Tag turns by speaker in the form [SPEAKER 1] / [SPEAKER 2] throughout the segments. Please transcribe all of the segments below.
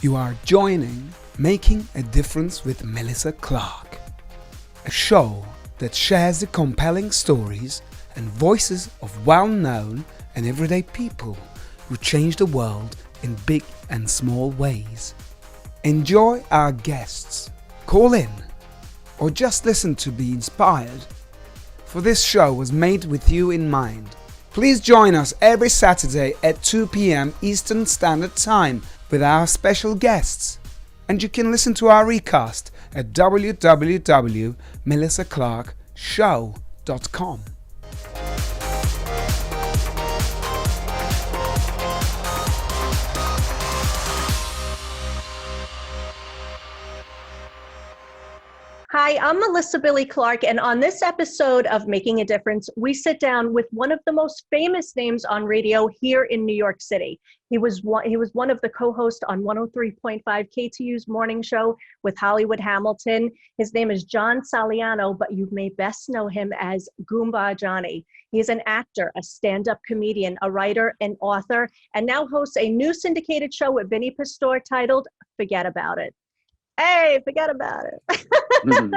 [SPEAKER 1] You are joining Making a Difference with Melissa Clark, a show that shares the compelling stories and voices of well-known and everyday people who change the world in big and small ways. Enjoy our guests, call in, or just listen to be inspired. For this show was made with you in mind. Please join us every Saturday at 2 p.m. Eastern Standard Time with our special guests. And you can listen to our recast at www.melissaclarkshow.com.
[SPEAKER 2] Hi, I'm Melissa Billy Clark, and on this episode of Making a Difference, we sit down with one of the most famous names on radio here in New York City. He was one of the co-hosts on 103.5 KTU's morning show with Hollywood Hamilton. His name is John Sialiano, but you may best know him as Goomba Johnny. He is an actor, a stand-up comedian, a writer, an author, and now hosts a new syndicated show with Vinny Pastore titled Forget About It. Hey, forget about it. Mm-hmm.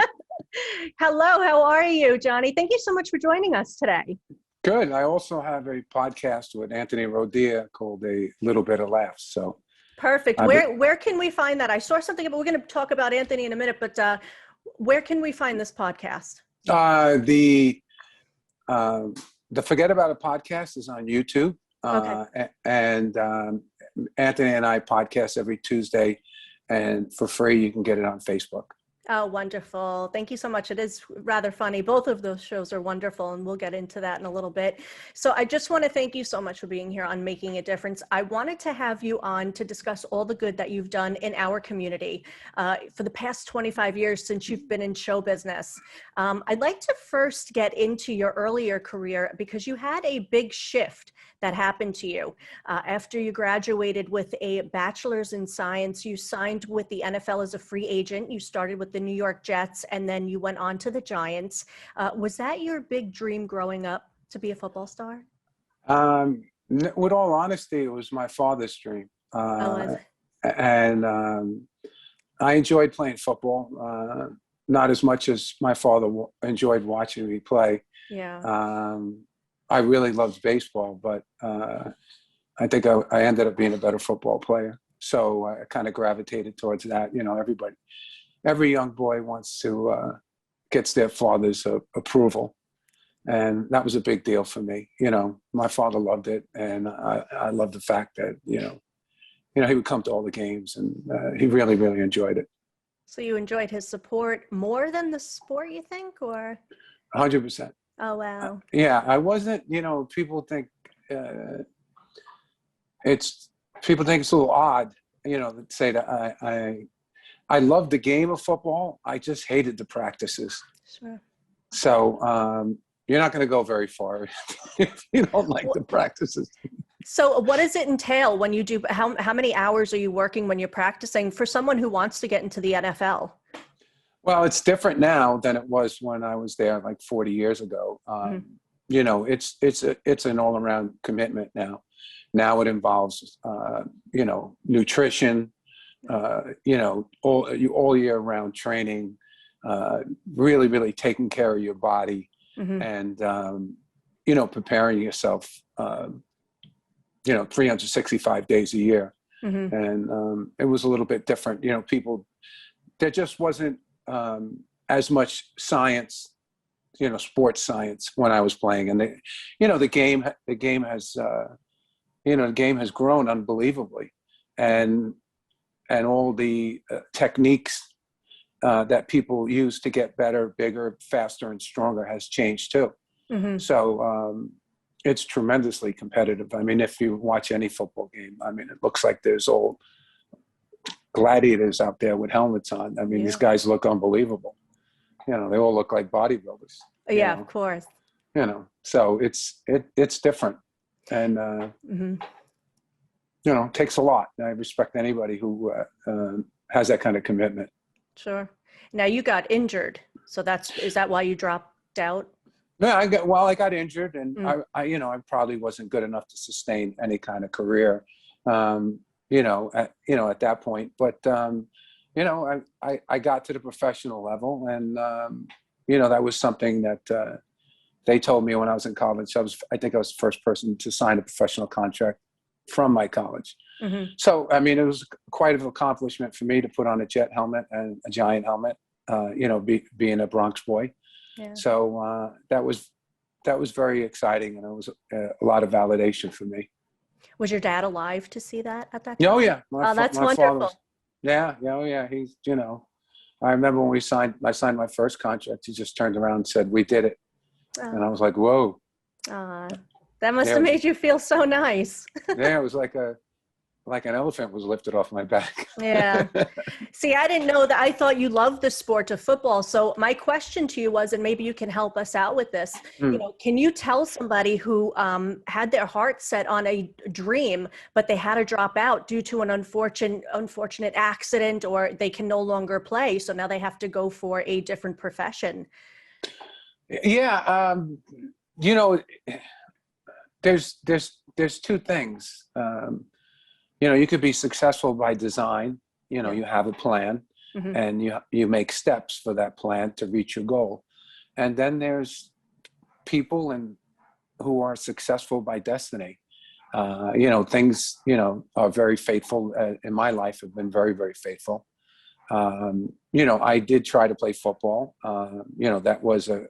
[SPEAKER 2] Hello, how are you, Johnny? Thank you so much for joining us today.
[SPEAKER 3] Good. I also have a podcast with Anthony Rodia called A Little Bit of Laughs. So
[SPEAKER 2] perfect. Where can we find that? I saw something about, we're going to talk about Anthony in a minute, but where can we find this podcast?
[SPEAKER 3] The Forget About It podcast is on YouTube. Okay. And Anthony and I podcast every Tuesday. And for free, you can get it on Facebook.
[SPEAKER 2] Oh, wonderful. Thank you so much. It is rather funny. Both of those shows are wonderful, and we'll get into that in a little bit. So I just want to thank you so much for being here on Making a Difference. I wanted to have you on to discuss all the good that you've done in our community for the past 25 years since you've been in show business. I'd like to first get into your earlier career because you had a big shift that happened to you. After you graduated with a bachelor's in science, you signed with the NFL as a free agent. You started with the New York Jets, and then you went on to the Giants. Was that your big dream growing up, to be a football star?
[SPEAKER 3] With all honesty, it was my father's dream. And I enjoyed playing football, not as much as my father enjoyed watching me play.
[SPEAKER 2] Yeah.
[SPEAKER 3] I really loved baseball, but I think I ended up being a better football player. So I kind of gravitated towards that. You know, every young boy wants to gets their father's approval, and that was a big deal for me. You know, my father loved it, and I loved the fact that you know he would come to all the games, and he really, really enjoyed it.
[SPEAKER 2] So you enjoyed his support more than the sport, you think, or?
[SPEAKER 3] 100%.
[SPEAKER 2] Oh, wow.
[SPEAKER 3] Yeah, I wasn't, people think it's a little odd, to say that I love the game of football. I just hated the practices.
[SPEAKER 2] Sure.
[SPEAKER 3] So you're not going to go very far if you don't like the practices.
[SPEAKER 2] So what does it entail when you do, how many hours are you working when you're practicing for someone who wants to get into the NFL?
[SPEAKER 3] Well, it's different now than it was when I was there like 40 years ago. It's an all-around commitment now. Now it involves, nutrition, all year round training, really, really taking care of your body, mm-hmm. and, preparing yourself, 365 days a year. Mm-hmm. And it was a little bit different. There just wasn't as much science, sports science when I was playing, and the game has grown unbelievably, and all the techniques that people use to get better, bigger, faster, and stronger has changed too. Mm-hmm. So it's tremendously competitive. I mean, if you watch any football game, it looks like there's old gladiators out there with helmets on. I mean, These guys look unbelievable. They all look like bodybuilders.
[SPEAKER 2] Yeah, of course.
[SPEAKER 3] So it's different, and mm-hmm. It takes a lot. I respect anybody who has that kind of commitment.
[SPEAKER 2] Sure. Now you got injured, so is that why you dropped out?
[SPEAKER 3] Yeah, I got injured, and I probably wasn't good enough to sustain any kind of career. at that point. But I got to the professional level, and that was something that they told me when I was in college. I think I was the first person to sign a professional contract from my college.
[SPEAKER 2] Mm-hmm.
[SPEAKER 3] So, I mean, it was quite an accomplishment for me to put on a jet helmet and a giant helmet, being a Bronx boy.
[SPEAKER 2] Yeah.
[SPEAKER 3] So that was very exciting, and it was a lot of validation for me.
[SPEAKER 2] Was your dad alive to see that at that time?
[SPEAKER 3] Oh yeah.
[SPEAKER 2] That's
[SPEAKER 3] my
[SPEAKER 2] wonderful.
[SPEAKER 3] Yeah. He's, I remember when I signed my first contract, he just turned around and said, "We did it." And I was like, whoa.
[SPEAKER 2] That must have made you feel so nice.
[SPEAKER 3] Yeah, it was like an elephant was lifted off my back.
[SPEAKER 2] Yeah. See, I didn't know that. I thought you loved the sport of football. So my question to you was, and maybe you can help us out with this, can you tell somebody who had their heart set on a dream, but they had to drop out due to an unfortunate accident, or they can no longer play, so now they have to go for a different profession?
[SPEAKER 3] Yeah. There's two things. You could be successful by design. You have a plan, mm-hmm. and you make steps for that plan to reach your goal. And then there's people who are successful by destiny. Things, are very faithful in my life, have been very, very faithful. I did try to play football. That was a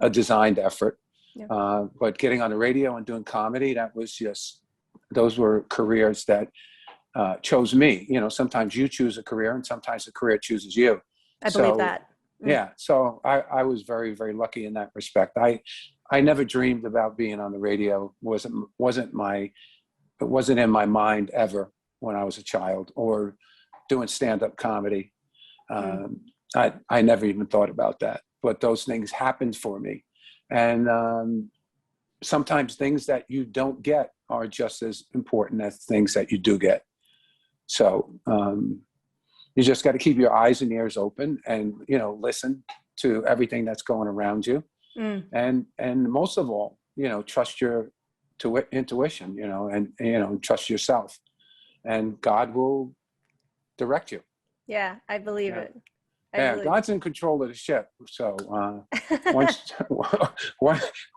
[SPEAKER 3] designed effort. Yeah. But getting on the radio and doing comedy, those were careers that chose me. Sometimes you choose a career, and sometimes a career chooses you.
[SPEAKER 2] I believe that.
[SPEAKER 3] Mm. Yeah. So I was very, very lucky in that respect. I never dreamed about being on the radio. It wasn't in my mind ever when I was a child, or doing stand-up comedy. I never even thought about that, but those things happened for me. And sometimes things that you don't get are just as important as things that you do get. So you just got to keep your eyes and ears open, and listen to everything that's going around you. And most of all, trust your intuition, and trust yourself, and God will direct you.
[SPEAKER 2] Yeah, I believe it.
[SPEAKER 3] God's in control of the ship. So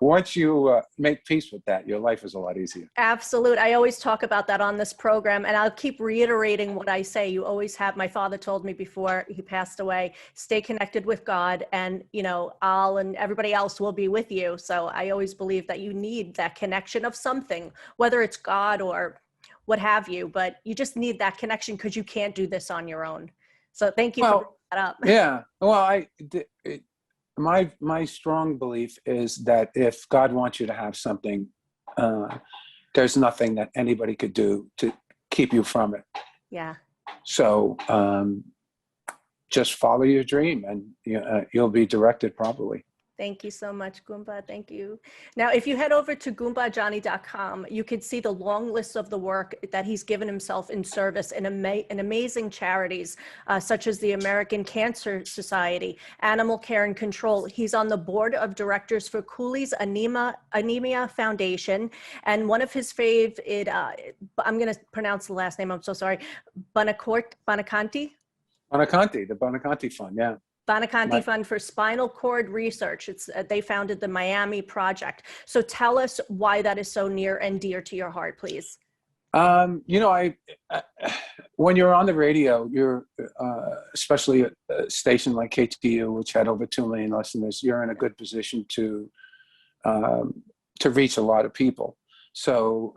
[SPEAKER 3] once you make peace with that, your life is a lot easier.
[SPEAKER 2] Absolutely. I always talk about that on this program, and I'll keep reiterating what I say. You always have, my father told me before he passed away, stay connected with God, and I'll and everybody else will be with you. So I always believe that you need that connection of something, whether it's God or what have you, but you just need that connection, because you can't do this on your own. So thank you for bringing that up.
[SPEAKER 3] Yeah. Well, my strong belief is that if God wants you to have something, there's nothing that anybody could do to keep you from it.
[SPEAKER 2] Yeah.
[SPEAKER 3] So just follow your dream, and you'll be directed properly.
[SPEAKER 2] Thank you so much, Goomba. Thank you. Now, if you head over to GoombaJohnny.com, you can see the long list of the work that he's given himself in service in amazing charities, such as the American Cancer Society, Animal Care and Control. He's on the board of directors for Cooley's Anemia Foundation. And one of his I'm going to pronounce the last name, I'm so sorry, Bonacanti?
[SPEAKER 3] Bonacanti, the Bonacanti Fund, yeah.
[SPEAKER 2] Bonacanti Fund for Spinal Cord Research. They founded the Miami Project. So tell us why that is so near and dear to your heart, please.
[SPEAKER 3] When you're on the radio, you're especially a station like KTU, which had over 2 million listeners, you're in a good position to reach a lot of people. So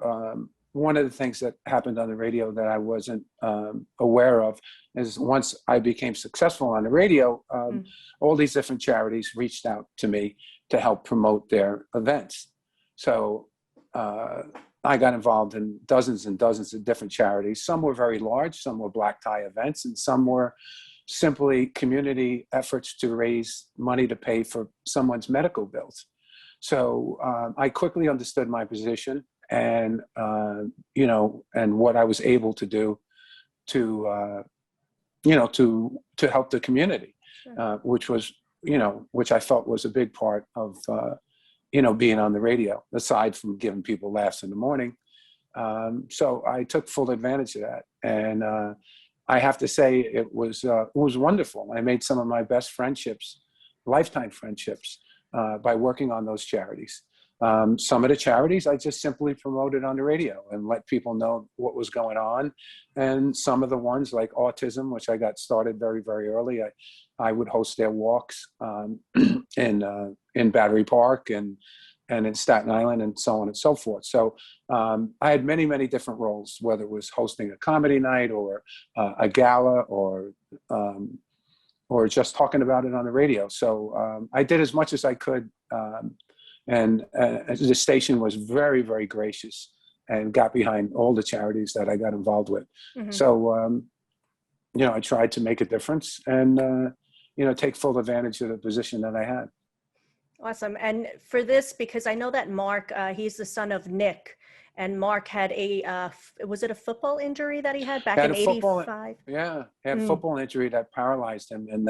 [SPEAKER 3] one of the things that happened on the radio that I wasn't aware of is, once I became successful on the radio, all these different charities reached out to me to help promote their events. So I got involved in dozens and dozens of different charities. Some were very large, some were black tie events, and some were simply community efforts to raise money to pay for someone's medical bills. So I quickly understood my position, and and what I was able to do to help the community, which I felt was a big part of being on the radio, aside from giving people laughs in the morning. So I took full advantage of that. And I have to say it was wonderful. I made some of my best friendships, lifetime friendships, by working on those charities. Some of the charities I just simply promoted on the radio and let people know what was going on. And some of the ones like autism, which I got started very, very early, I would host their walks in Battery Park and in Staten Island and so on and so forth. So I had many, many different roles, whether it was hosting a comedy night or a gala or just talking about it on the radio. So I did as much as I could. And the station was very, very gracious and got behind all the charities that I got involved with. Mm-hmm. So, I tried to make a difference and, take full advantage of the position that I had.
[SPEAKER 2] Awesome. And for this, because I know that Mark, he's the son of Nick, and Mark had was it a football injury that he had back in '85?
[SPEAKER 3] Yeah, he had a football injury that paralyzed him. And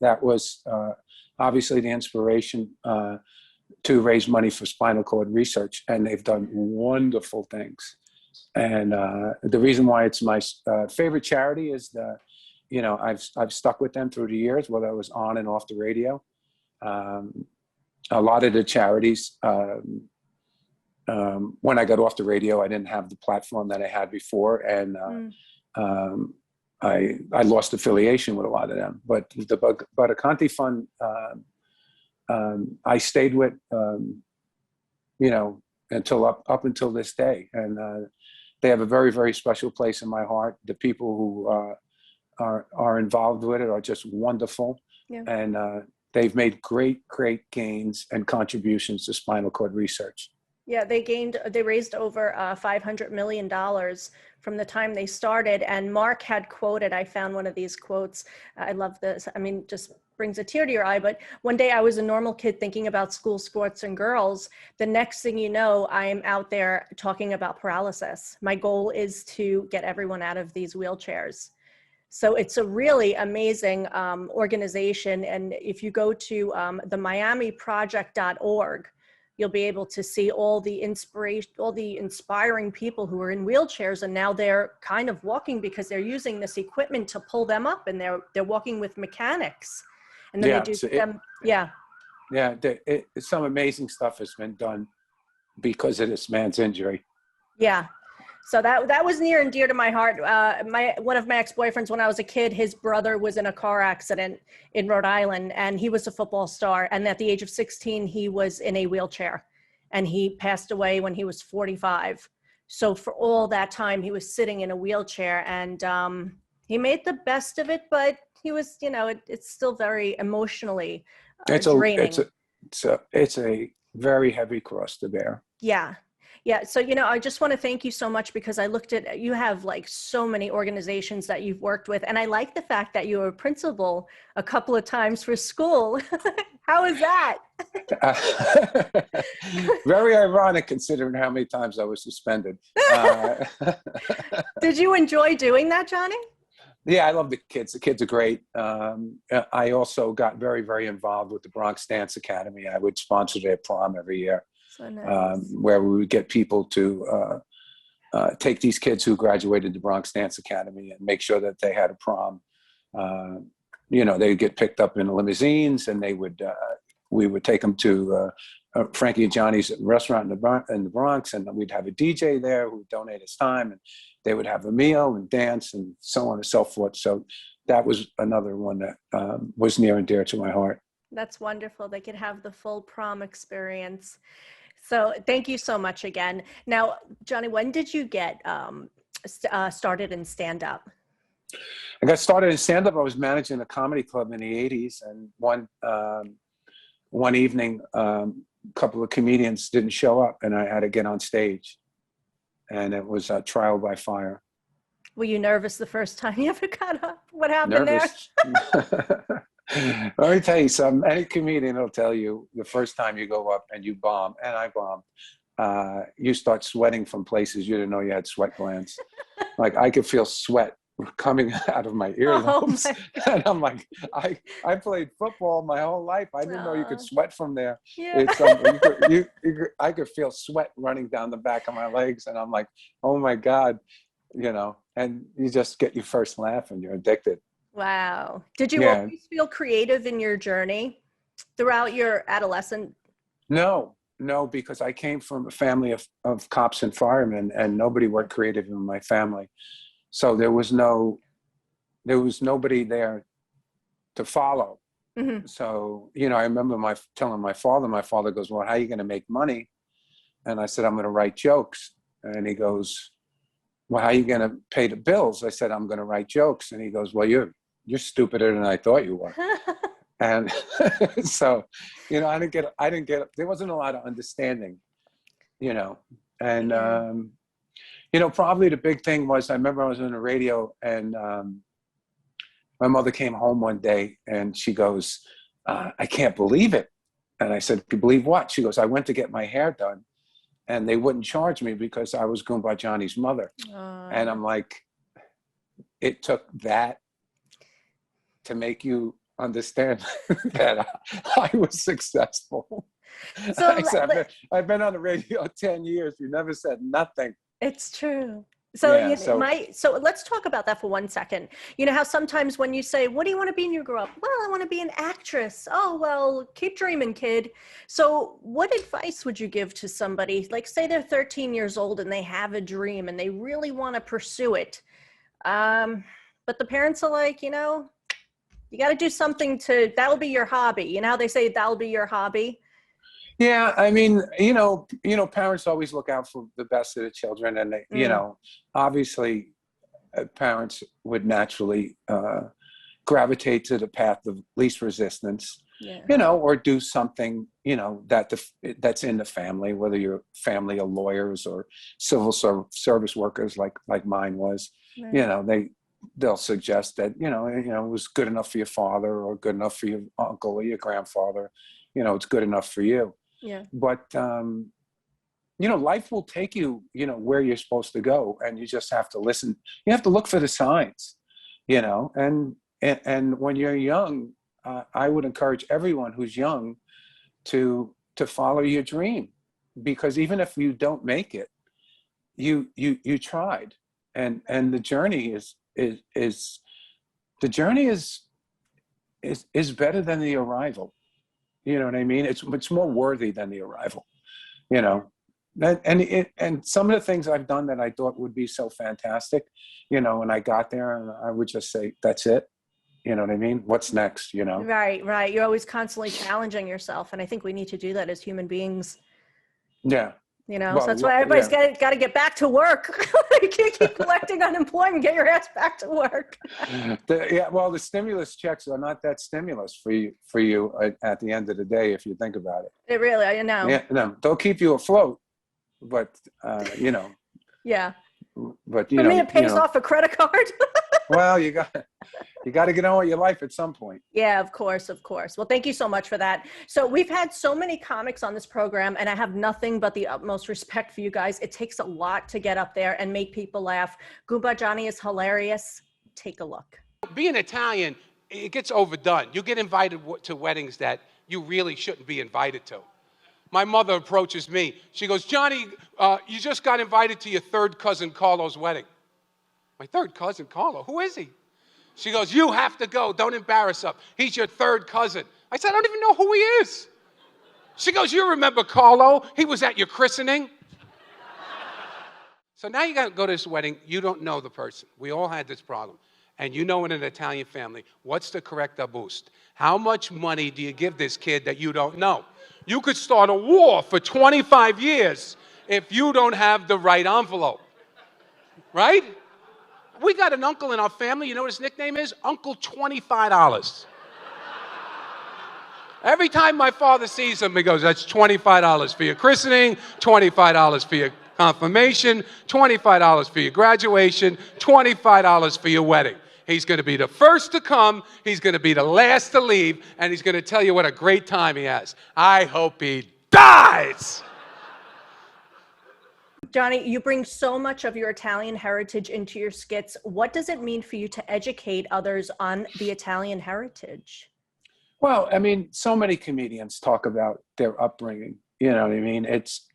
[SPEAKER 3] that was obviously the inspiration to raise money for spinal cord research. And they've done wonderful things. And the reason why it's my favorite charity is I've stuck with them through the years, whether I was on and off the radio. A lot of the charities, when I got off the radio, I didn't have the platform that I had before, and I lost affiliation with a lot of them. But the Borgata Fund, I stayed with, until up until this day, and they have a very, very special place in my heart. The people who are involved with it are just wonderful, and they've made great gains and contributions to spinal cord research.
[SPEAKER 2] Yeah, they raised over $500 million from the time they started. And Mark had quoted, I found one of these quotes. I love this. I mean, just brings a tear to your eye. But one day I was a normal kid thinking about school sports and girls. The next thing you know, I'm out there talking about paralysis. My goal is to get everyone out of these wheelchairs. So it's a really amazing organization. And if you go to the miamiproject.org, you'll be able to see all the inspiring people who are in wheelchairs, and now they're kind of walking because they're using this equipment to pull them up, and they're walking with mechanics. And then
[SPEAKER 3] some amazing stuff has been done because of this man's injury.
[SPEAKER 2] Yeah. So that was near and dear to my heart. One of my ex-boyfriends, when I was a kid, his brother was in a car accident in Rhode Island, and he was a football star. And at the age of 16, he was in a wheelchair, and he passed away when he was 45. So for all that time, he was sitting in a wheelchair, and he made the best of it. But he was, it's still very emotionally draining.
[SPEAKER 3] It's a very heavy cross to bear.
[SPEAKER 2] Yeah. Yeah. So, I just want to thank you so much, because I looked at, you have like so many organizations that you've worked with. And I like the fact that you were a principal a couple of times for school. How is that?
[SPEAKER 3] Very ironic considering how many times I was suspended.
[SPEAKER 2] Did you enjoy doing that, Johnny?
[SPEAKER 3] Yeah, I love the kids. The kids are great. I also got very, very involved with the Bronx Dance Academy. I would sponsor their prom every year. So nice. Where we would get people to take these kids who graduated the Bronx Dance Academy and make sure that they had a prom. They would get picked up in limousines, and we would take them to Frankie and Johnny's restaurant in the Bronx, and we'd have a DJ there who would donate his time, and they would have a meal and dance and so on and so forth. So that was another one that was near and dear to my heart.
[SPEAKER 2] That's wonderful. They could have the full prom experience. So thank you so much again. Now, Johnny, when did you get started in stand-up?
[SPEAKER 3] I got started in stand-up. I was managing a comedy club in the 80s, and one evening, a couple of comedians didn't show up, and I had to get on stage, and it was trial by fire.
[SPEAKER 2] Were you nervous the first time you ever got up? What happened
[SPEAKER 3] nervous. There? Let me tell you something. Any comedian will tell you the first time you go up and you bomb, and I bombed, you start sweating from places you didn't know you had sweat glands. Like I could feel sweat coming out of my
[SPEAKER 2] Oh
[SPEAKER 3] earlobes.
[SPEAKER 2] my
[SPEAKER 3] And I'm like, I played football my whole life. I didn't know you could sweat from there.
[SPEAKER 2] Yeah.
[SPEAKER 3] It's I could feel sweat running down the back of my legs, and I'm like, oh my God, and you just get your first laugh and you're addicted.
[SPEAKER 2] Wow. Did you
[SPEAKER 3] Yeah.
[SPEAKER 2] always feel creative in your journey throughout your adolescent?
[SPEAKER 3] No, because I came from a family of cops and firemen, and nobody worked creative in my family. So there was nobody there to follow.
[SPEAKER 2] Mm-hmm.
[SPEAKER 3] So, I remember telling my father goes, well, how are you going to make money? And I said, I'm going to write jokes. And he goes, well, how are you going to pay the bills? I said, I'm going to write jokes. And he goes, well, you're stupider than I thought you were. And so, I didn't get, there wasn't a lot of understanding, and, probably the big thing was, I remember I was on the radio, and my mother came home one day and she goes, I can't believe it. And I said, you believe what? She goes, I went to get my hair done and they wouldn't charge me because I was Goomba Johnny's mother. And I'm like, it took that to make you understand that I was successful.
[SPEAKER 2] So
[SPEAKER 3] I said, I've been on the radio 10 years. You never said nothing.
[SPEAKER 2] it's true. So,
[SPEAKER 3] Yeah,
[SPEAKER 2] so let's talk about that for 1 second. You know how sometimes when you say, what do you want to be when you grow up? Well, I want to be an actress. Oh, well, keep dreaming, kid. So what advice would you give to somebody, like say they're 13 years old and they have a dream and they really want to pursue it. But the parents are like, you got to do something that'll be your hobby. You know how they say that'll be your hobby?
[SPEAKER 3] Yeah, I mean, parents always look out for the best of the children, and they, obviously, parents would naturally gravitate to the path of least resistance, or do something, that's in the family, whether your family of lawyers or civil service workers like mine was, they'll suggest that, it was good enough for your father or good enough for your uncle or your grandfather, it's good enough for you.
[SPEAKER 2] Yeah.
[SPEAKER 3] But, life will take you, where you're supposed to go, and you just have to listen. You have to look for the signs, and when you're young, I would encourage everyone who's young to follow your dream, because even if you don't make it, you tried, and the journey is better than the arrival. You know what I mean? It's more worthy than the arrival, and some of the things I've done that I thought would be so fantastic, and I got there and I would just say, that's it. You know what I mean? What's next,
[SPEAKER 2] Right. You're always constantly challenging yourself. And I think we need to do that as human beings.
[SPEAKER 3] Yeah.
[SPEAKER 2] So that's why everybody's got to get back to work. You can't keep collecting unemployment. Get your ass back to work.
[SPEAKER 3] The stimulus checks are not that stimulus for you at the end of the day, if you think about it.
[SPEAKER 2] It really, I know.
[SPEAKER 3] Yeah, no, they'll keep you afloat, but
[SPEAKER 2] Yeah.
[SPEAKER 3] But
[SPEAKER 2] for me, it pays off a credit card.
[SPEAKER 3] Well, you got to get on with your life at some point.
[SPEAKER 2] Yeah, of course. Well, thank you so much for that. So we've had so many comics on this program, and I have nothing but the utmost respect for you guys. It takes a lot to get up there and make people laugh. Goomba Johnny is hilarious. Take a look.
[SPEAKER 4] Being Italian, it gets overdone. You get invited to weddings that you really shouldn't be invited to. My mother approaches me. She goes, Johnny, you just got invited to your third cousin Carlo's wedding. My third cousin, Carlo, who is he? She goes, you have to go. Don't embarrass him. He's your third cousin. I said, I don't even know who he is. She goes, you remember Carlo? He was at your christening. So now you got to go to this wedding. You don't know the person. We all had this problem. And in an Italian family, what's the correcta boost? How much money do you give this kid that you don't know? You could start a war for 25 years if you don't have the right envelope. Right? We got an uncle in our family. You know what his nickname is? Uncle $25. Every time my father sees him, he goes, that's $25 for your christening, $25 for your confirmation, $25 for your graduation, $25 for your wedding. He's going to be the first to come, he's going to be the last to leave, and he's going to tell you what a great time he has. I hope he dies.
[SPEAKER 2] Johnny, you bring so much of your Italian heritage into your skits. What does it mean for you to educate others on the Italian heritage?
[SPEAKER 3] Well, I mean, so many comedians talk about their upbringing. You know what I mean? It's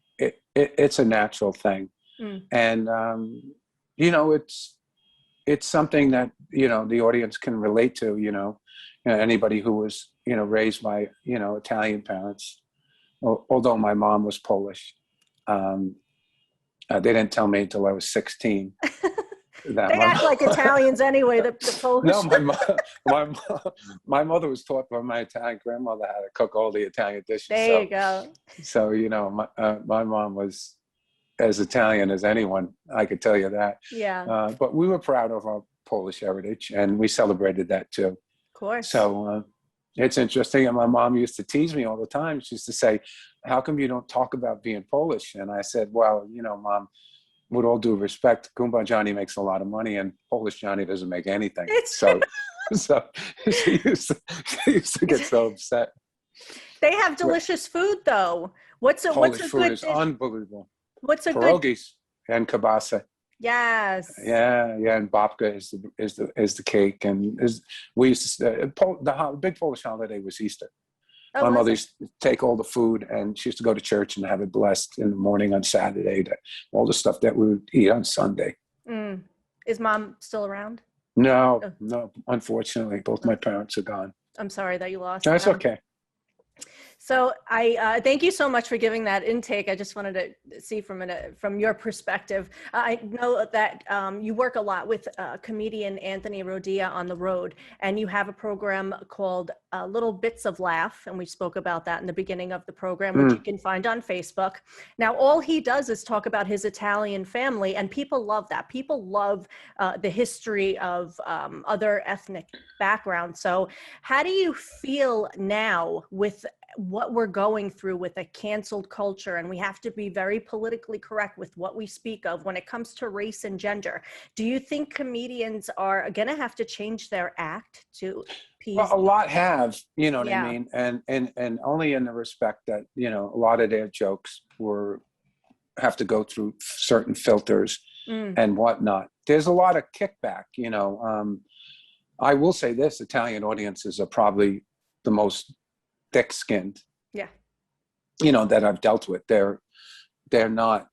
[SPEAKER 3] a natural thing, and it's something that the audience can relate to. Anybody who was raised by Italian parents. Although my mom was Polish, they didn't tell me until I was 16.
[SPEAKER 2] They act like Italians anyway, the Polish.
[SPEAKER 3] No, my mother was taught by my Italian grandmother how to cook all the Italian dishes.
[SPEAKER 2] There you go.
[SPEAKER 3] So, my mom was as Italian as anyone, I could tell you that.
[SPEAKER 2] Yeah.
[SPEAKER 3] But we were proud of our Polish heritage, and we celebrated that too.
[SPEAKER 2] Of course.
[SPEAKER 3] So it's interesting. And my mom used to tease me all the time. She used to say, "How come you don't talk about being Polish?" And I said, "Well, Mom, with all due respect, Goomba Johnny makes a lot of money, and Polish Johnny doesn't make anything." So she used to get so upset.
[SPEAKER 2] They have delicious food, though.
[SPEAKER 3] Polish food is unbelievable.
[SPEAKER 2] What's a
[SPEAKER 3] pierogies and kielbasa.
[SPEAKER 2] Yes.
[SPEAKER 3] Yeah, and babka is the cake, and we used to the big Polish holiday was Easter.
[SPEAKER 2] Oh,
[SPEAKER 3] my mother used to take all the food, and she used to go to church and have it blessed in the morning on Saturday. All the stuff that we would eat on Sunday.
[SPEAKER 2] Is Mom still around?
[SPEAKER 3] No, unfortunately, both my parents are gone.
[SPEAKER 2] I'm sorry that you lost.
[SPEAKER 3] That's okay.
[SPEAKER 2] So I thank you so much for giving that intake. I just wanted to see from your perspective. I know that you work a lot with comedian Anthony Rodia on the road, and you have a program called Little Bits of Laugh, and we spoke about that in the beginning of the program, which you can find on Facebook. Now, all he does is talk about his Italian family, and people love that. People love the history of other ethnic backgrounds. So how do you feel now with what we're going through with a canceled culture, and we have to be very politically correct with what we speak of when it comes to race and gender? Do you think comedians are going to have to change their act to appease?
[SPEAKER 3] Well, a lot have, what I mean? And only in the respect that, a lot of their jokes have to go through certain filters and whatnot. There's a lot of kickback, I will say this, Italian audiences are probably the most thick-skinned, that I've dealt with. They're not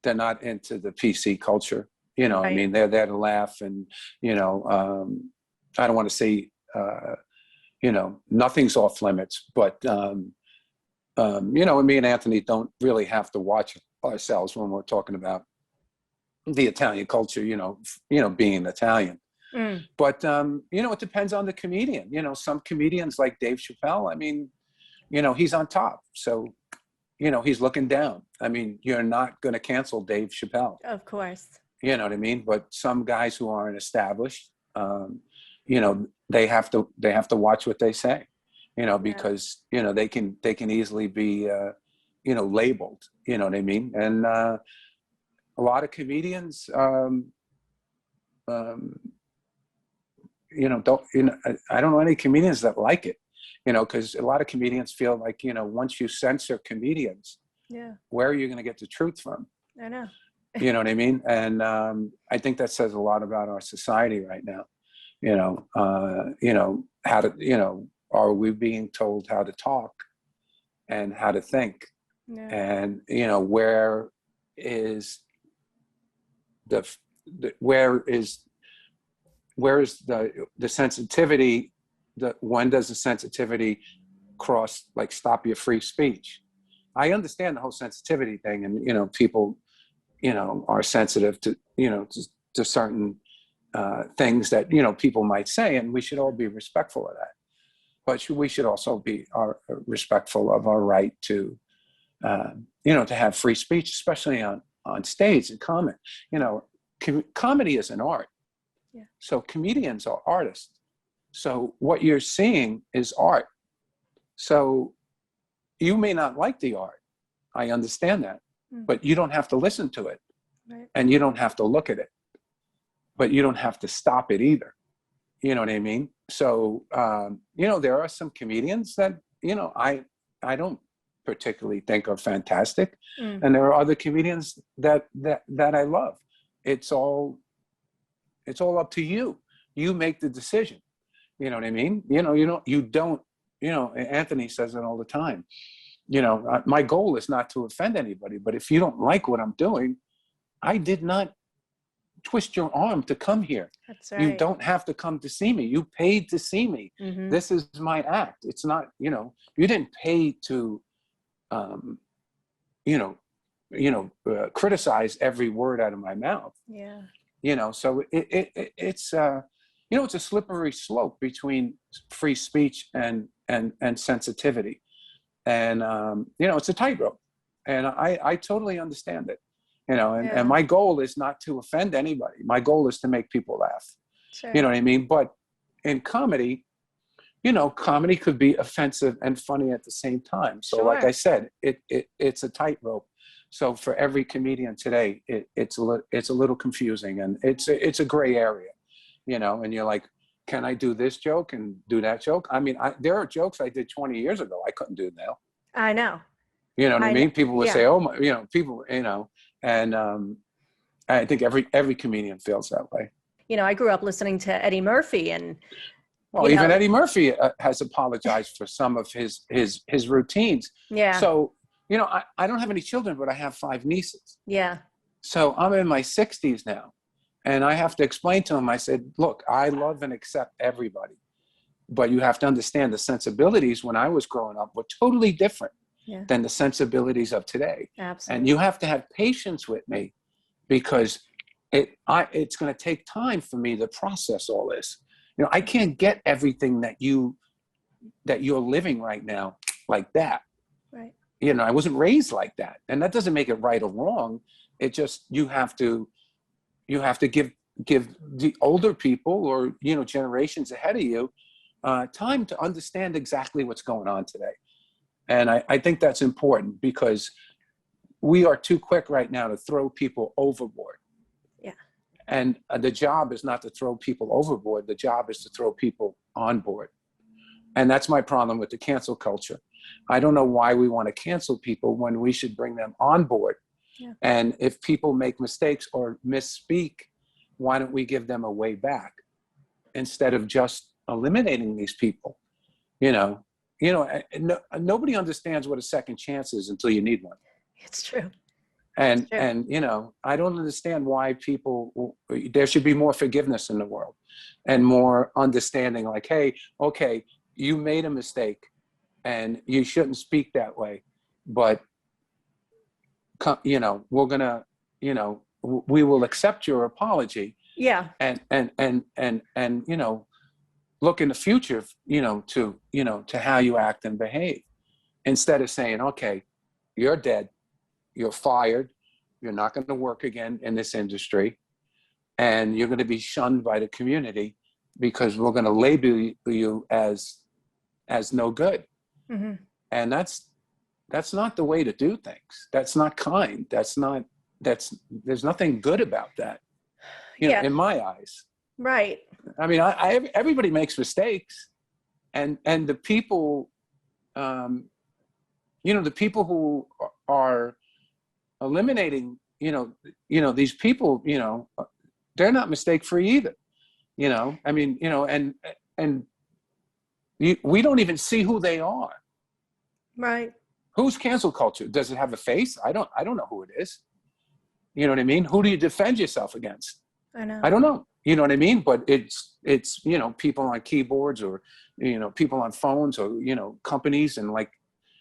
[SPEAKER 3] into the PC culture. Right. I mean, they're there to laugh, and I don't want to say nothing's off limits, but me and Anthony don't really have to watch ourselves when we're talking about the Italian culture. Being Italian. But, it depends on the comedian. Some comedians like Dave Chappelle, I mean, he's on top. So, he's looking down. I mean, you're not going to cancel Dave Chappelle.
[SPEAKER 2] Of course.
[SPEAKER 3] You know what I mean? But some guys who aren't established, they have to watch what they say, because, they can easily be, labeled, you know what I mean? And a lot of comedians, I don't know any comedians that like it, because a lot of comedians feel like, once you censor comedians, where are you going to get the truth from?
[SPEAKER 2] I know.
[SPEAKER 3] You know what I mean? And I think that says a lot about our society right now. How to, are we being told how to talk and how to think? And, where is the sensitivity, when does the sensitivity cross, like, stop your free speech? I understand the whole sensitivity thing, and, people, are sensitive to, to certain things that, people might say, and we should all be respectful of that. But we should also be respectful of our right to, to have free speech, especially on stage and comment. Comedy is an art. So comedians are artists. So what you're seeing is art. So you may not like the art. I understand that. But you don't have to listen to it. Right. And you don't have to look at it. But you don't have to stop it either. You know what I mean? So, there are some comedians that, I don't particularly think are fantastic.
[SPEAKER 2] Mm.
[SPEAKER 3] And there are other comedians that I love. It's all up to you. You make the decision. You know what I mean? You don't, Anthony says it all the time. My goal is not to offend anybody, but if you don't like what I'm doing, I did not twist your arm to come here.
[SPEAKER 2] That's right.
[SPEAKER 3] You don't have to come to see me. You paid to see me.
[SPEAKER 2] Mm-hmm.
[SPEAKER 3] This is my act. It's not, you didn't pay to, criticize every word out of my mouth.
[SPEAKER 2] Yeah.
[SPEAKER 3] So it's it's a slippery slope between free speech and sensitivity. And, it's a tightrope, and I totally understand it, and my goal is not to offend anybody. My goal is to make people laugh.
[SPEAKER 2] Sure.
[SPEAKER 3] You know what I mean? But in comedy, comedy could be offensive and funny at the same time. So like I said, it's a tightrope. So for every comedian today, it's a little confusing, and it's a gray area, and you're like, can I do this joke and do that joke? I mean, there are jokes I did 20 years ago I couldn't do now.
[SPEAKER 2] I know.
[SPEAKER 3] You know what I mean? People would say, oh my, people, and I think every comedian feels that way.
[SPEAKER 2] I grew up listening to Eddie Murphy, and
[SPEAKER 3] even Eddie Murphy has apologized for some of his routines.
[SPEAKER 2] Yeah.
[SPEAKER 3] So, I don't have any children, but I have 5 nieces.
[SPEAKER 2] Yeah.
[SPEAKER 3] So I'm in my 60s now, and I have to explain to them, I said, look, I love and accept everybody, but you have to understand the sensibilities when I was growing up were totally different than the sensibilities of today.
[SPEAKER 2] Absolutely.
[SPEAKER 3] And you have to have patience with me, because it's going to take time for me to process all this. I can't get everything that you're living right now like that.
[SPEAKER 2] Right.
[SPEAKER 3] I wasn't raised like that, and that doesn't make it right or wrong. It just, you have to give the older people, or generations ahead of you, time to understand exactly what's going on today. And I think that's important, because we are too quick right now to throw people overboard.
[SPEAKER 2] Yeah.
[SPEAKER 3] And the job is not to throw people overboard. The job is to throw people on board. And that's my problem with the cancel culture. I don't know why we want to cancel people when we should bring them on board.
[SPEAKER 2] Yeah.
[SPEAKER 3] And if people make mistakes or misspeak, why don't we give them a way back instead of just eliminating these people? Nobody understands what a second chance is until you need one.
[SPEAKER 2] It's true.
[SPEAKER 3] And I don't understand why there should be more forgiveness in the world and more understanding, like, hey, okay, you made a mistake and you shouldn't speak that way, but we're gonna, we will accept your apology.
[SPEAKER 2] Yeah.
[SPEAKER 3] And look in the future, to how you act and behave, instead of saying, okay, you're dead, you're fired, you're not going to work again in this industry, and you're going to be shunned by the community because we're going to label you as no good.
[SPEAKER 2] Mm-hmm.
[SPEAKER 3] And that's not the way to do things. That's not kind. there's nothing good about that, in my eyes.
[SPEAKER 2] Right.
[SPEAKER 3] I mean, everybody makes mistakes, and the people, the people who are eliminating, these people, they're not mistake free either. I mean, and we don't even see who they are.
[SPEAKER 2] Right.
[SPEAKER 3] Who's cancel culture? Does it have a face? I don't know who it is. You know what I mean? Who do you defend yourself against?
[SPEAKER 2] I know.
[SPEAKER 3] I don't know. You know what I mean? But it's people on keyboards, or people on phones, or companies, and like,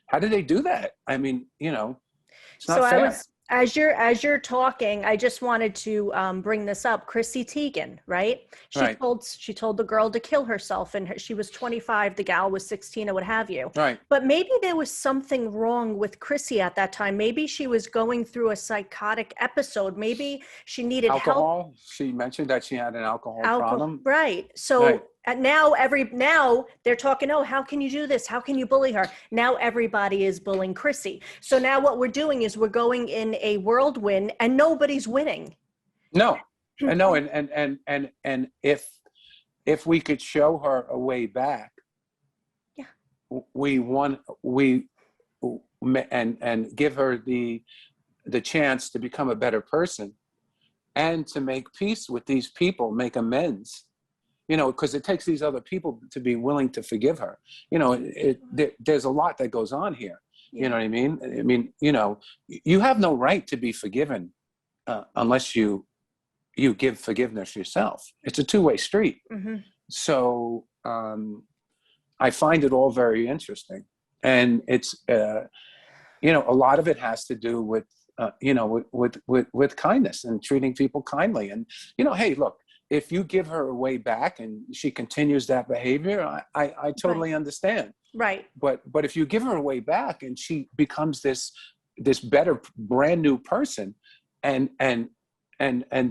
[SPEAKER 3] how do they do that? I mean, it's not fair.
[SPEAKER 2] As you're talking, I just wanted to bring this up. Chrissy Teigen, right? She told the girl to kill herself, and she was 25. The gal was 16, or what have you.
[SPEAKER 3] Right.
[SPEAKER 2] But maybe there was something wrong with Chrissy at that time. Maybe she was going through a psychotic episode. Maybe she needed
[SPEAKER 3] alcohol.
[SPEAKER 2] help.
[SPEAKER 3] She mentioned that she had an alcohol problem.
[SPEAKER 2] Right. So.
[SPEAKER 3] Right.
[SPEAKER 2] Now they're talking, oh, how can you do this? How can you bully her? Now everybody is bullying Chrissy. So now what we're doing is we're going in a whirlwind, and nobody's winning.
[SPEAKER 3] No, I know. And if we could show her a way back, we and give her the chance to become a better person and to make peace with these people, make amends, because it takes these other people to be willing to forgive her. There's a lot that goes on here.
[SPEAKER 2] Yeah.
[SPEAKER 3] You know what I mean? I mean, you have no right to be forgiven unless you give forgiveness yourself. It's a two-way street.
[SPEAKER 2] Mm-hmm.
[SPEAKER 3] So I find it all very interesting. And it's, a lot of it has to do with, with kindness and treating people kindly. And, hey, look, if you give her a way back and she continues that behavior, I totally understand.
[SPEAKER 2] Right.
[SPEAKER 3] But if you give her a way back and she becomes this better, brand new person, and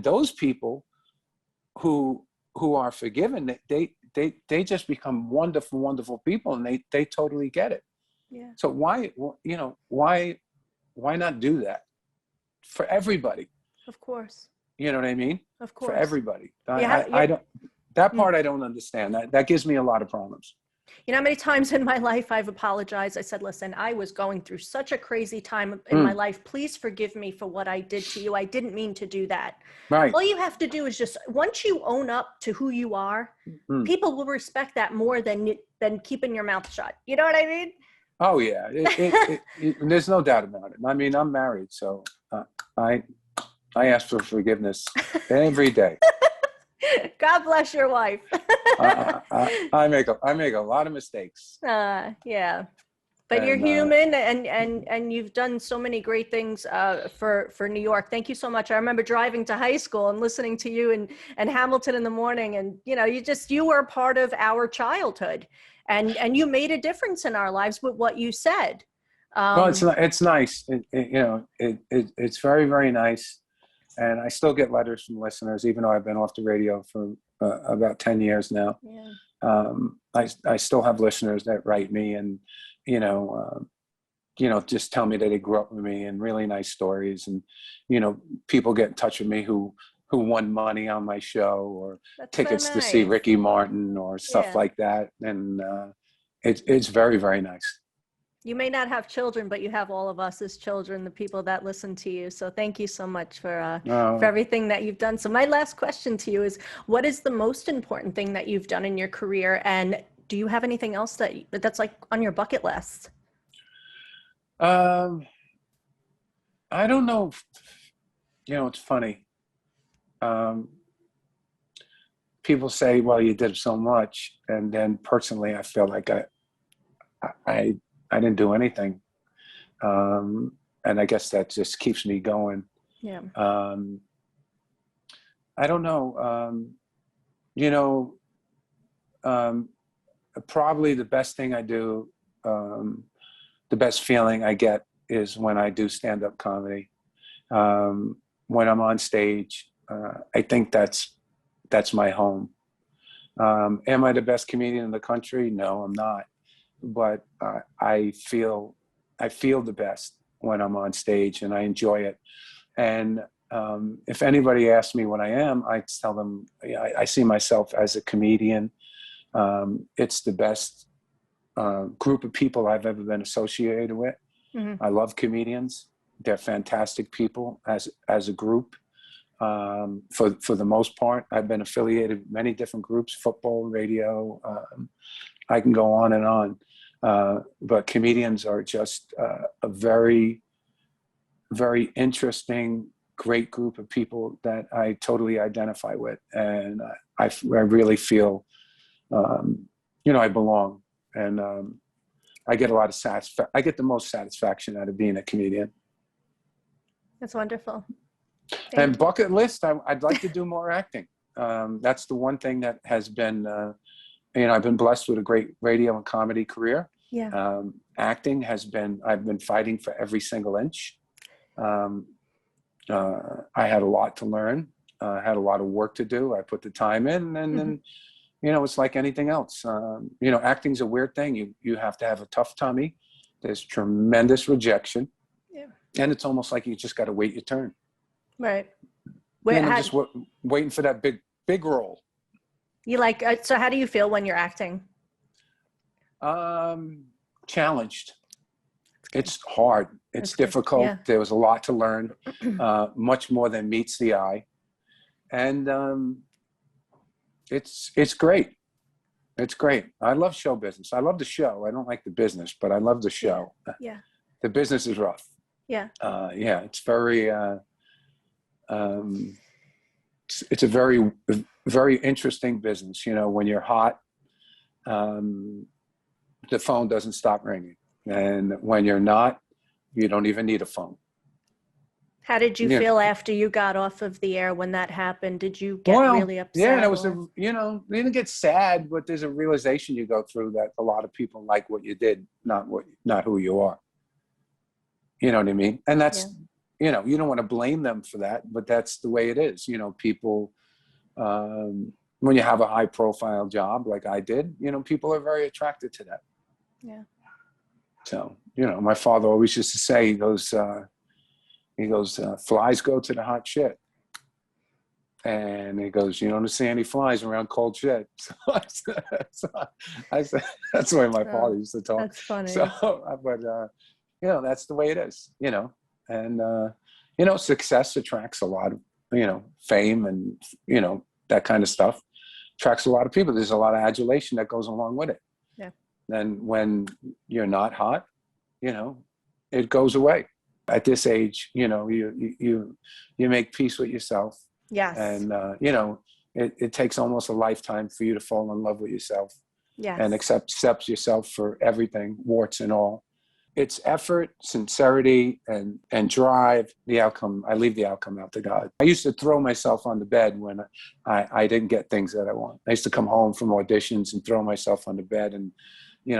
[SPEAKER 3] those people who are forgiven, they just become wonderful, wonderful people, and they totally get it.
[SPEAKER 2] Yeah.
[SPEAKER 3] So why not do that for everybody?
[SPEAKER 2] Of course.
[SPEAKER 3] You know what I mean?
[SPEAKER 2] Of course.
[SPEAKER 3] For everybody.
[SPEAKER 2] Yeah,
[SPEAKER 3] I don't. That part I don't understand. That gives me a lot of problems.
[SPEAKER 2] You know how many times in my life I've apologized? I said, listen, I was going through such a crazy time in my life. Please forgive me for what I did to you. I didn't mean to do that.
[SPEAKER 3] Right.
[SPEAKER 2] All you have to do is just, once you own up to who you are, people will respect that more than keeping your mouth shut. You know what I mean?
[SPEAKER 3] Oh, yeah. There's no doubt about it. I mean, I'm married, so I ask for forgiveness every day.
[SPEAKER 2] God bless your wife.
[SPEAKER 3] I make a lot of mistakes.
[SPEAKER 2] Yeah, but you're human, and you've done so many great things for New York. Thank you so much. I remember driving to high school and listening to you and Hamilton in the morning, and you were a part of our childhood, and you made a difference in our lives with what you said.
[SPEAKER 3] Well, it's nice. It's very, very nice. And I still get letters from listeners, even though I've been off the radio for about 10 years now. Yeah. I still have listeners that write me and, just tell me that they grew up with me, and really nice stories. And, people get in touch with me who won money on my show, or tickets to see Ricky Martin or stuff like that. And it's very, very nice.
[SPEAKER 2] You may not have children, but you have all of us as children, the people that listen to you. So thank you so much for everything that you've done. So my last question to you is, what is the most important thing that you've done in your career? And do you have anything else that's like on your bucket list?
[SPEAKER 3] I don't know. It's funny. People say, well, you did so much. And then personally, I feel like I didn't do anything. And I guess that just keeps me going.
[SPEAKER 2] Yeah.
[SPEAKER 3] I don't know. Probably the best thing I do, the best feeling I get is when I do stand-up comedy. When I'm on stage, I think that's my home. Am I the best comedian in the country? No, I'm not. But I feel the best when I'm on stage, and I enjoy it. And if anybody asks me what I am, I tell them I see myself as a comedian. It's the best group of people I've ever been associated with. Mm-hmm. I love comedians. They're fantastic people as a group. For the most part, I've been affiliated with many different groups: football, radio. I can go on and on. But comedians are just a very, very interesting, great group of people that I totally identify with. And I really feel, I belong. And I get a lot of I get the most satisfaction out of being a comedian.
[SPEAKER 2] That's wonderful.
[SPEAKER 3] And bucket list, I'd like to do more acting. That's the one thing that has been, I've been blessed with a great radio and comedy career.
[SPEAKER 2] Yeah.
[SPEAKER 3] Acting I've been fighting for every single inch. I had a lot to learn. I had a lot of work to do. I put the time in, and then, it's like anything else. Acting's a weird thing. You have to have a tough tummy. There's tremendous rejection. Yeah. And it's almost like you just got to wait your turn.
[SPEAKER 2] Right.
[SPEAKER 3] I'm just waiting for that big role.
[SPEAKER 2] You so how do you feel when you're acting?
[SPEAKER 3] Challenged. It's hard. It's difficult.
[SPEAKER 2] Yeah.
[SPEAKER 3] There was a lot to learn, much more than meets the eye. And it's great. It's great. I love show business. I love the show. I don't like the business, but I love the show.
[SPEAKER 2] Yeah.
[SPEAKER 3] The business is rough.
[SPEAKER 2] Yeah.
[SPEAKER 3] Yeah, it's very, it's a very, very interesting business. You know, when you're hot, the phone doesn't stop ringing. And when you're not, you don't even need a phone.
[SPEAKER 2] How did you feel after you got off of the air when that happened? Did you get really upset?
[SPEAKER 3] Yeah, and it was, you didn't get sad, but there's a realization you go through that a lot of people like what you did, not who you are. You know what I mean? And that's, you don't want to blame them for that, but that's the way it is. You know, people, when you have a high profile job like I did, people are very attracted to that.
[SPEAKER 2] Yeah.
[SPEAKER 3] So, my father always used to say, he goes, flies go to the hot shit. And he goes, you don't see any flies around cold shit. So I said, that's the way my father used to talk.
[SPEAKER 2] That's funny.
[SPEAKER 3] So, but, that's the way it is, and, success attracts a lot of, fame and, that kind of stuff attracts a lot of people. There's a lot of adulation that goes along with it.
[SPEAKER 2] Yeah.
[SPEAKER 3] And when you're not hot, it goes away. At this age, you make peace with yourself.
[SPEAKER 2] Yes.
[SPEAKER 3] And, it takes almost a lifetime for you to fall in love with yourself.
[SPEAKER 2] Yes.
[SPEAKER 3] And accept yourself for everything, warts and all. It's effort, sincerity, and drive. The outcome, I leave the outcome out to God. I used to throw myself on the bed when I didn't get things that I want. I used to come home from auditions and throw myself on the bed and,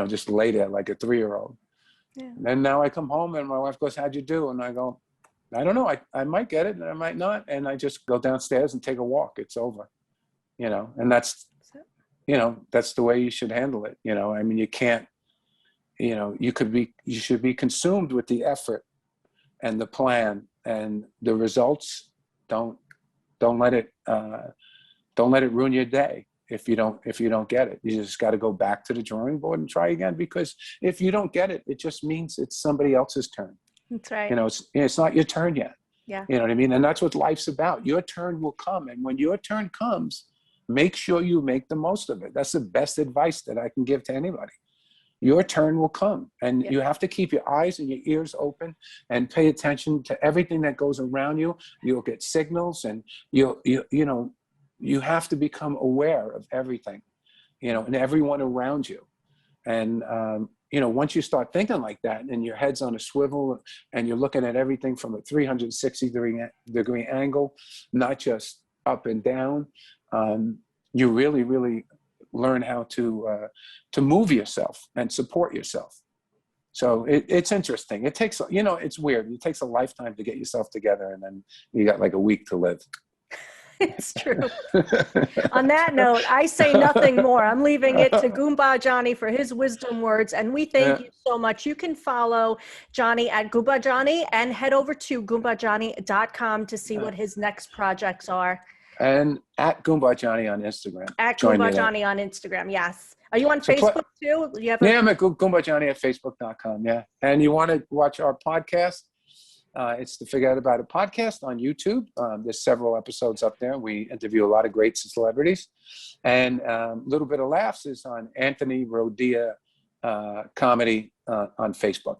[SPEAKER 3] just lay there like a 3-year-old.
[SPEAKER 2] Yeah.
[SPEAKER 3] And now I come home and my wife goes, how'd you do? And I go, I don't know. I might get it and I might not. And I just go downstairs and take a walk. It's over, and that's, that's the way you should handle it. I mean, you can't, you should be consumed with the effort and the plan, and the results don't let it ruin your day. If you don't get it, you just got to go back to the drawing board and try again, because if you don't get it, it just means it's somebody else's turn.
[SPEAKER 2] That's right.
[SPEAKER 3] It's not your turn yet.
[SPEAKER 2] Yeah.
[SPEAKER 3] You know what I mean? And that's what life's about. Your turn will come. And when your turn comes, make sure you make the most of it. That's the best advice that I can give to anybody. Your turn will come, and you have to keep your eyes and your ears open and pay attention to everything that goes around you. You'll get signals, and you have to become aware of everything, and everyone around you. And, once you start thinking like that and your head's on a swivel and you're looking at everything from a 360-degree angle, not just up and down, you really, really learn how to move yourself and support yourself. So it's interesting. It takes, it's weird. It takes a lifetime to get yourself together, and then you got like a week to live.
[SPEAKER 2] It's true. On that note, I say nothing more. I'm leaving it to Goomba Johnny for his wisdom words, and we thank you so much. You can follow Johnny at Goomba Johnny and head over to GoombaJohnny.com to see what his next projects are. And at Goomba Johnny on Instagram. At Goomba Johnny on Instagram, yes. Are you on Facebook too? You have I'm at Goomba Johnny at Facebook.com, yeah. And you want to watch our podcast? It's the Forget About It podcast on YouTube. There's several episodes up there. We interview a lot of great celebrities. And Little Bit of Laughs is on Anthony Rodia Comedy on Facebook.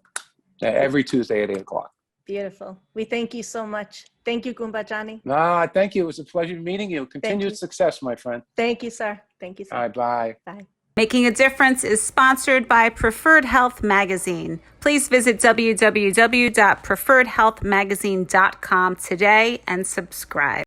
[SPEAKER 2] Every Tuesday at 8 o'clock. Beautiful. We thank you so much. Thank you, Goomba Johnny. Thank you. It was a pleasure meeting you. Continued success, my friend. Thank you, sir. Thank you, sir. All right, bye. Bye. Making a Difference is sponsored by Preferred Health Magazine. Please visit www.preferredhealthmagazine.com today and subscribe.